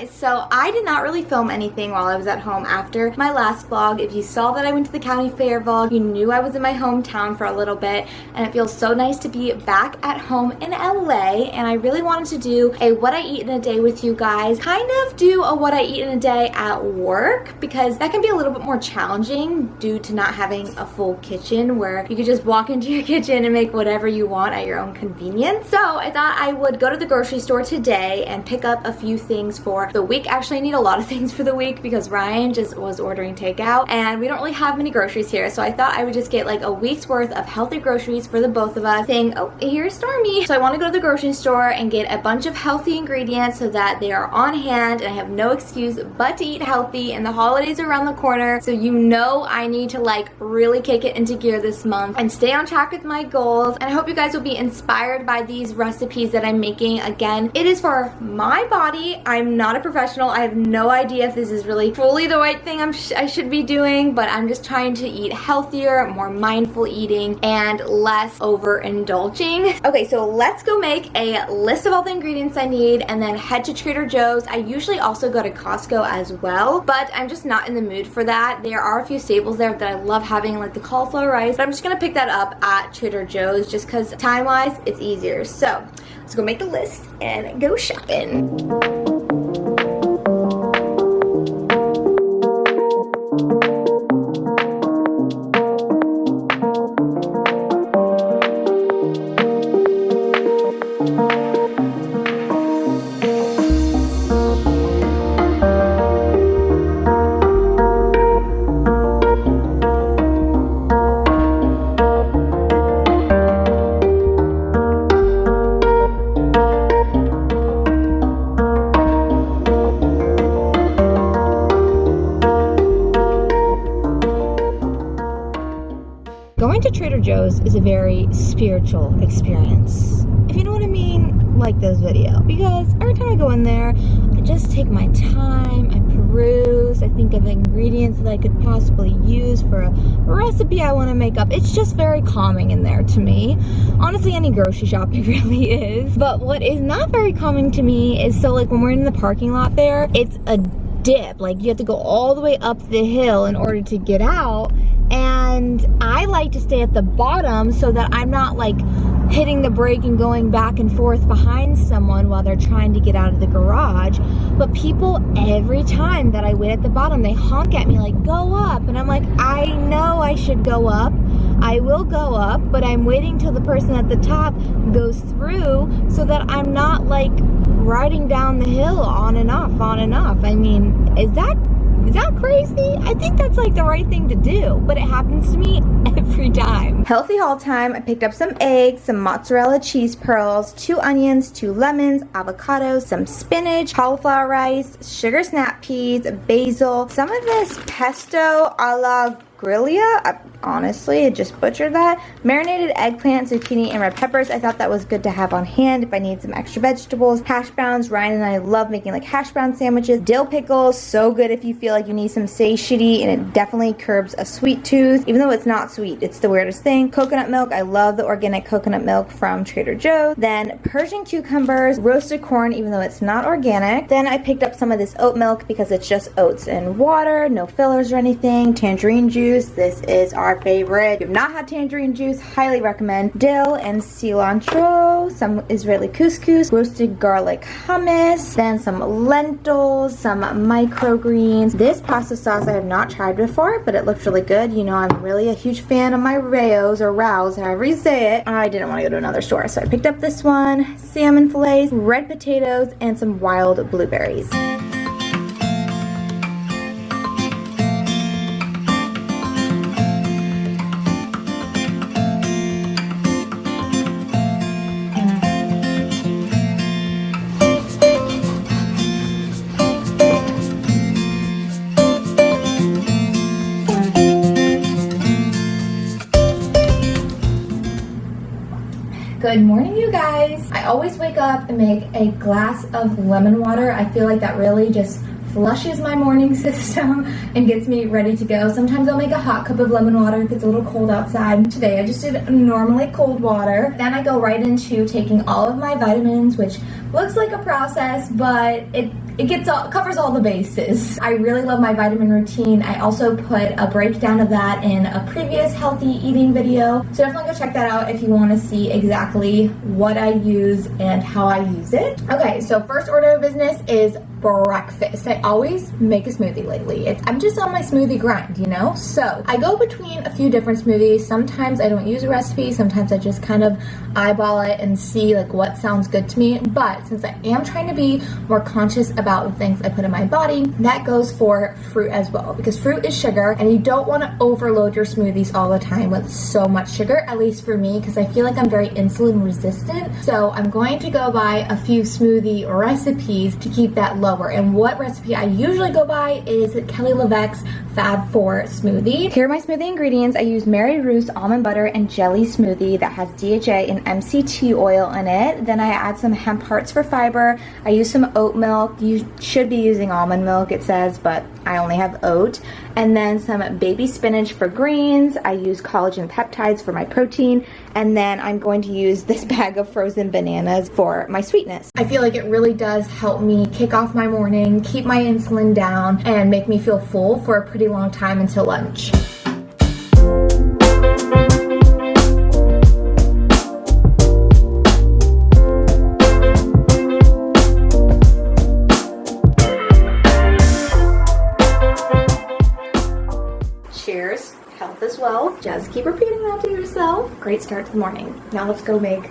guys, so I did not really film anything while I was at home after my last vlog. If you saw that I went to the county fair vlog, you knew I was in my hometown for a little bit, and it feels so nice to be back at home in LA, and I really wanted to do a what I eat in a day with you guys, kind of do a what I eat in a day at work, because that can be a little bit more challenging due to not having a full kitchen where you could just walk into your kitchen and make whatever you want at your own convenience. So I thought I would go to the grocery store today and pick up a few things for the week. Actually, I need a lot of things for the week because Ryan just was ordering takeout and we don't really have many groceries here. So I thought I would just get like a week's worth of healthy groceries for the both of us, saying, oh, here's Stormy. So I want to go to the grocery store and get a bunch of healthy ingredients so that they are on hand and I have no excuse but to eat healthy, and the holidays are around the corner. So you know I need to like really kick it into gear this month and stay on track with my goals. And I hope you guys will be inspired by these recipes that I'm making. Again, it is for my body. I'm not a professional. I have no idea if this is really fully the right thing I should be doing, but I'm just trying to eat healthier, more mindful eating, and less overindulging. Okay, so let's go make a list of all the ingredients I need and then head to Trader Joe's. I usually also go to Costco as well, but I'm just not in the mood for that. There are a few staples there that I love having, like the cauliflower rice, but I'm just gonna pick that up at Trader Joe's just because time-wise it's easier. So let's go make the list and go shopping. Going to Trader Joe's is a very spiritual experience, if you know what I mean. Like this video, because every time I go in there, I just take my time, I peruse, I think of ingredients that I could possibly use for a recipe I want to make up. It's just very calming in there to me. Honestly, any grocery shopping really is. But what is not very calming to me is, so like when we're in the parking lot there, it's a dip. Like you have to go all the way up the hill in order to get out. And I like to stay at the bottom so that I'm not like hitting the brake and going back and forth behind someone while they're trying to get out of the garage. But people, every time that I wait at the bottom, they honk at me like, go up. And I'm like, I know I should go up. I will go up, but I'm waiting till the person at the top goes through so that I'm not like riding down the hill on and off, on and off. I mean, is that crazy? I think that's like the right thing to do, but it happens to me every time. Healthy haul time. I picked up some eggs, some mozzarella cheese pearls, 2 onions, 2 lemons, avocados, some spinach, cauliflower rice, sugar snap peas, basil, some of this pesto a la griglia. Honestly, I just butchered that. Marinated eggplant, zucchini, and red peppers. I thought that was good to have on hand if I need some extra vegetables. Hash browns. Ryan and I love making like hash brown sandwiches. Dill pickles, so good if you feel like you need some satiety, and it definitely curbs a sweet tooth, even though it's not sweet. It's the weirdest thing. Coconut milk. I love the organic coconut milk from Trader Joe's. Then Persian cucumbers, roasted corn, even though it's not organic. Then I picked up some of this oat milk because it's just oats and water, no fillers or anything. Tangerine juice. This is our favorite. If you've not had tangerine juice, highly recommend. Dill and cilantro, some Israeli couscous, roasted garlic hummus, then some lentils, some microgreens. This pasta sauce I have not tried before, but it looks really good. You know, I'm really a huge fan of my Raos or Rows, however you say it. I didn't want to go to another store, so I picked up this one. Salmon fillets, red potatoes, and some wild blueberries. Good morning, you guys. I always wake up and make a glass of lemon water. I feel like that really just flushes my morning system and gets me ready to go. Sometimes I'll make a hot cup of lemon water if it's a little cold outside. Today I just did normally cold water. Then I go right into taking all of my vitamins, which looks like a process, but it covers all the bases. I really love my vitamin routine. I also put a breakdown of that in a previous healthy eating video, so definitely go check that out if you want to see exactly what I use and how I use it. Okay, so first order of business is breakfast. I always make a smoothie lately. I'm just on my smoothie grind, you know? So I go between a few different smoothies. Sometimes I don't use a recipe. Sometimes I just kind of eyeball it and see like what sounds good to me. But since I am trying to be more conscious about the things I put in my body, that goes for fruit as well, because fruit is sugar and you don't want to overload your smoothies all the time with so much sugar, at least for me, because I feel like I'm very insulin resistant. So I'm going to go by a few smoothie recipes to keep that lower. And what recipe I usually go by is Kelly LeVeque's Fab 4 smoothie. Here are my smoothie ingredients. I use Mary Ruth's almond butter and jelly smoothie that has DHA and MCT oil in it. Then I add some hemp hearts for fiber. I use some oat milk. You should be using almond milk, it says, but I only have oat. And then some baby spinach for greens. I use collagen peptides for my protein. And then I'm going to use this bag of frozen bananas for my sweetness. I feel like it really does help me kick off my morning, keep my insulin down, and make me feel full for a pretty long time until lunch. Cheers, health as well. Just keep repeating that to yourself. Great start to the morning. Now let's go make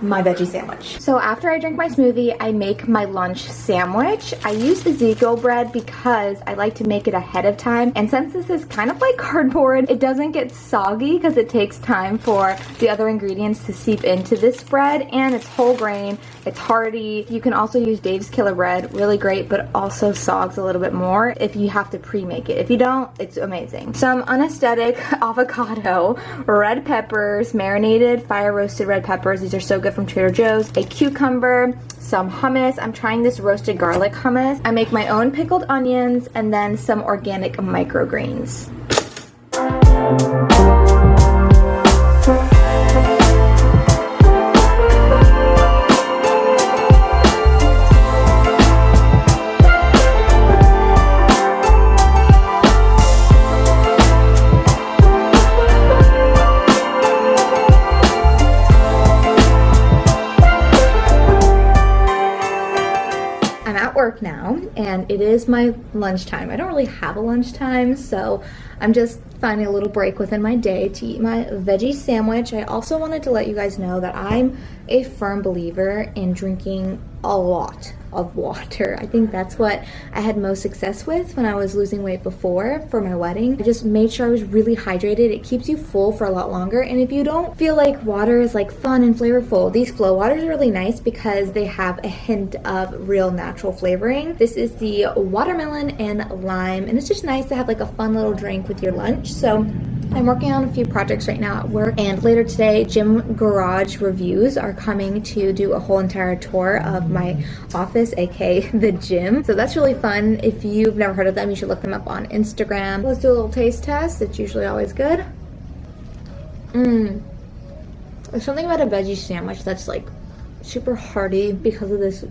my veggie sandwich. So after I drink my smoothie, I make my lunch sandwich. I use Ezekiel bread because I like to make it ahead of time. And since this is kind of like cardboard, it doesn't get soggy because it takes time for the other ingredients to seep into this bread. And it's whole grain, it's hearty. You can also use Dave's Killer Bread, really great, but also sogs a little bit more if you have to pre-make it. If you don't, it's amazing. Some unesthetic avocado, red peppers, marinated fire roasted red peppers. These are so good from Trader Joe's. A cucumber, some hummus. I'm trying this roasted garlic hummus. I make my own pickled onions and then some organic microgreens. Work now, and it is my lunchtime. I don't really have a lunchtime, so I'm just finding a little break within my day to eat my veggie sandwich. I also wanted to let you guys know that I'm a firm believer in drinking a lot of water. I think that's what I had most success with when I was losing weight before for my wedding. I just made sure I was really hydrated. It keeps you full for a lot longer, and if you don't feel like water is like fun and flavorful, these Flow waters are really nice because they have a hint of real natural flavoring. This is the watermelon and lime, and it's just nice to have like a fun little drink with your lunch. So I'm working on a few projects right now at work, and later today, Gym Garage Reviews are coming to do a whole entire tour of my office, aka the gym. So that's really fun. If you've never heard of them, you should look them up on Instagram. Let's do a little taste test. It's usually always good. There's something about a veggie sandwich that's like super hearty because of this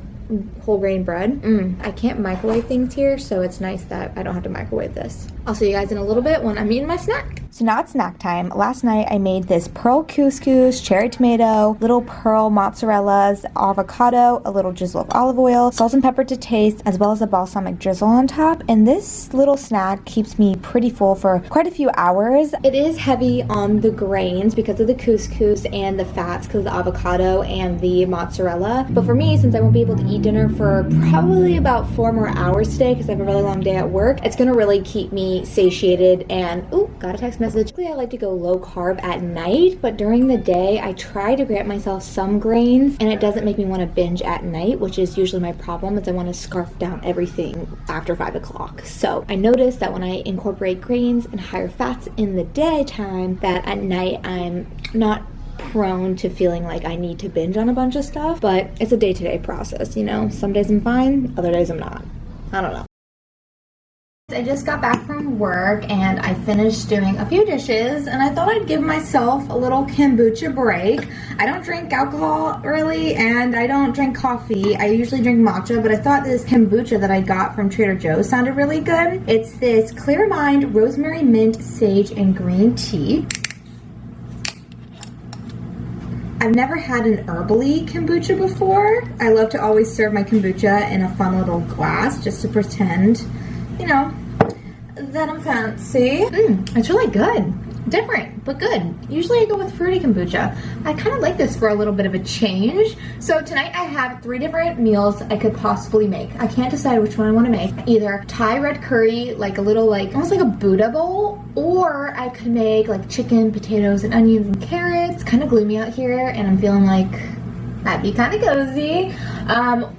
whole grain bread. I can't microwave things here, so it's nice that I don't have to microwave this. I'll see you guys in a little bit when I'm eating my snack. So now it's snack time. Last night I made this pearl couscous, cherry tomato, little pearl mozzarellas, avocado, a little drizzle of olive oil, salt and pepper to taste, as well as a balsamic drizzle on top. And this little snack keeps me pretty full for quite a few hours. It is heavy on the grains because of the couscous and the fats because of the avocado and the mozzarella. But for me, since I won't be able to eat dinner for probably about 4 more hours today because I have a really long day at work, it's gonna really keep me satiated. And got a text message. Typically I like to go low carb at night, but during the day I try to grant myself some grains, and it doesn't make me want to binge at night, which is usually my problem, is I want to scarf down everything after 5 o'clock. So I noticed that when I incorporate grains and higher fats in the daytime, that at night I'm not prone to feeling like I need to binge on a bunch of stuff. But it's a day-to-day process, you know. Some days I'm fine, other days I'm not. I don't know. I just got back from work and I finished doing a few dishes and I thought I'd give myself a little kombucha break. I don't drink alcohol really and I don't drink coffee. I usually drink matcha, but I thought this kombucha that I got from Trader Joe's sounded really good. It's this Clear Mind rosemary, mint, sage, and green tea. I've never had an herbally kombucha before. I love to always serve my kombucha in a fun little glass just to pretend, you know, that I'm fancy. It's really good. Different, but good. Usually I go with fruity kombucha. I kind of like this for a little bit of a change. So tonight I have 3 different meals I could possibly make. I can't decide which one I want to make. Either Thai red curry, like a little almost like a Buddha bowl, or I could make like chicken, potatoes, and onions and carrots. Kind of gloomy out here and I'm feeling like that'd be kind of cozy.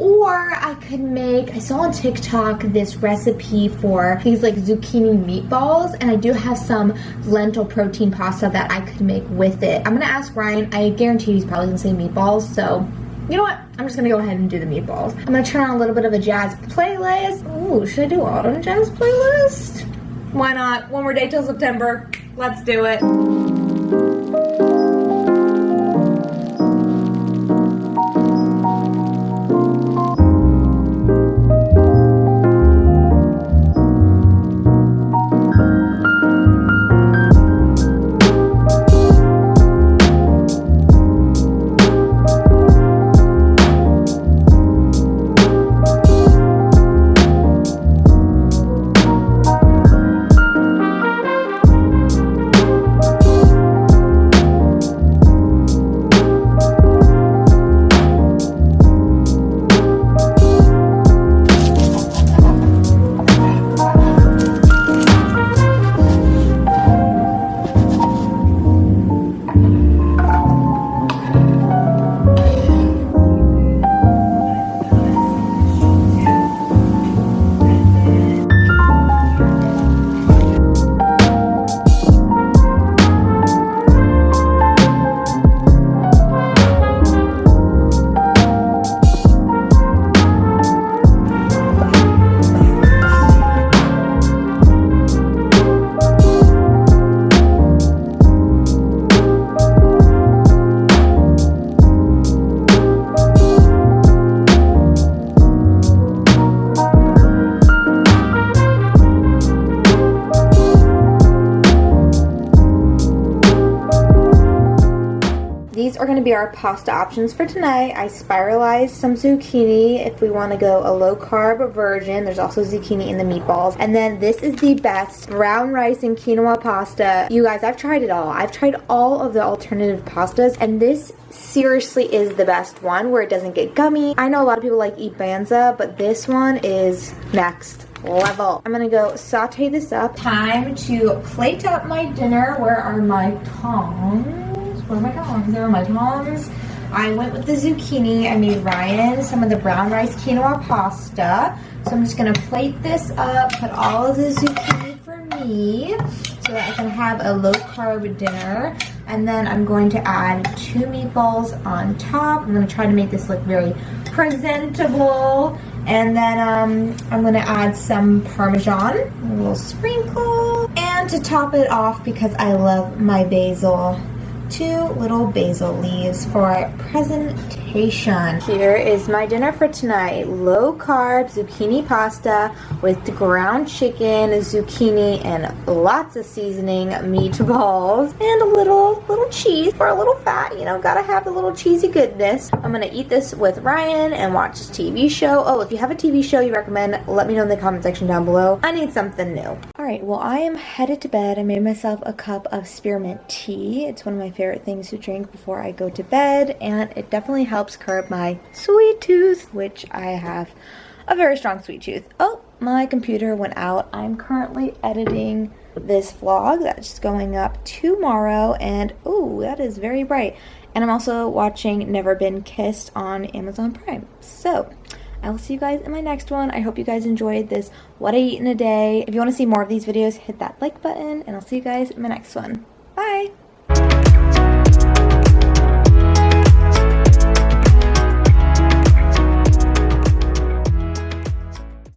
Or I could make, I saw on TikTok this recipe for these like zucchini meatballs, and I do have some lentil protein pasta that I could make with it. I'm gonna ask Ryan. I guarantee he's probably gonna say meatballs, so you know what? I'm just gonna go ahead and do the meatballs. I'm gonna turn on a little bit of a jazz playlist. Ooh, should I do autumn jazz playlist? Why not? One more day till September. Let's do it. These are going to be our pasta options for tonight. I spiralized some zucchini if we want to go a low carb version. There's also zucchini in the meatballs. And then this is the best brown rice and quinoa pasta. You guys, I've tried it all. I've tried all of the alternative pastas, and this seriously is the best one where it doesn't get gummy. I know a lot of people like eat banza, but this one is next level. I'm gonna go saute this up. Time to plate up my dinner. Where are my tongs? Where are my tongs? There are my tongs. I went with the zucchini. I made Ryan some of the brown rice quinoa pasta. So I'm just gonna plate this up, put all of the zucchini for me so that I can have a low carb dinner. And then I'm going to add 2 meatballs on top. I'm gonna try to make this look very presentable. And then I'm gonna add some Parmesan, a little sprinkle. And to top it off, because I love my basil, 2 little basil leaves for presentation. Here is my dinner for tonight. Low carb zucchini pasta with ground chicken, zucchini, and lots of seasoning meatballs. And a little cheese for a little fat. You know, gotta have the little cheesy goodness. I'm gonna eat this with Ryan and watch a TV show. Oh, if you have a TV show you recommend, let me know in the comment section down below. I need something new. Alright, well I am headed to bed. I made myself a cup of spearmint tea. It's one of my favorite things to drink before I go to bed, and it definitely helps curb my sweet tooth, which I have a very strong sweet tooth. Oh, my computer went out. I'm currently editing this vlog that's going up tomorrow, and oh, that is very bright. And I'm also watching Never Been Kissed on Amazon Prime. So I will see you guys in my next one. I hope you guys enjoyed this what I eat in a day. If you want to see more of these videos, hit that like button, and I'll see you guys in my next one. Bye!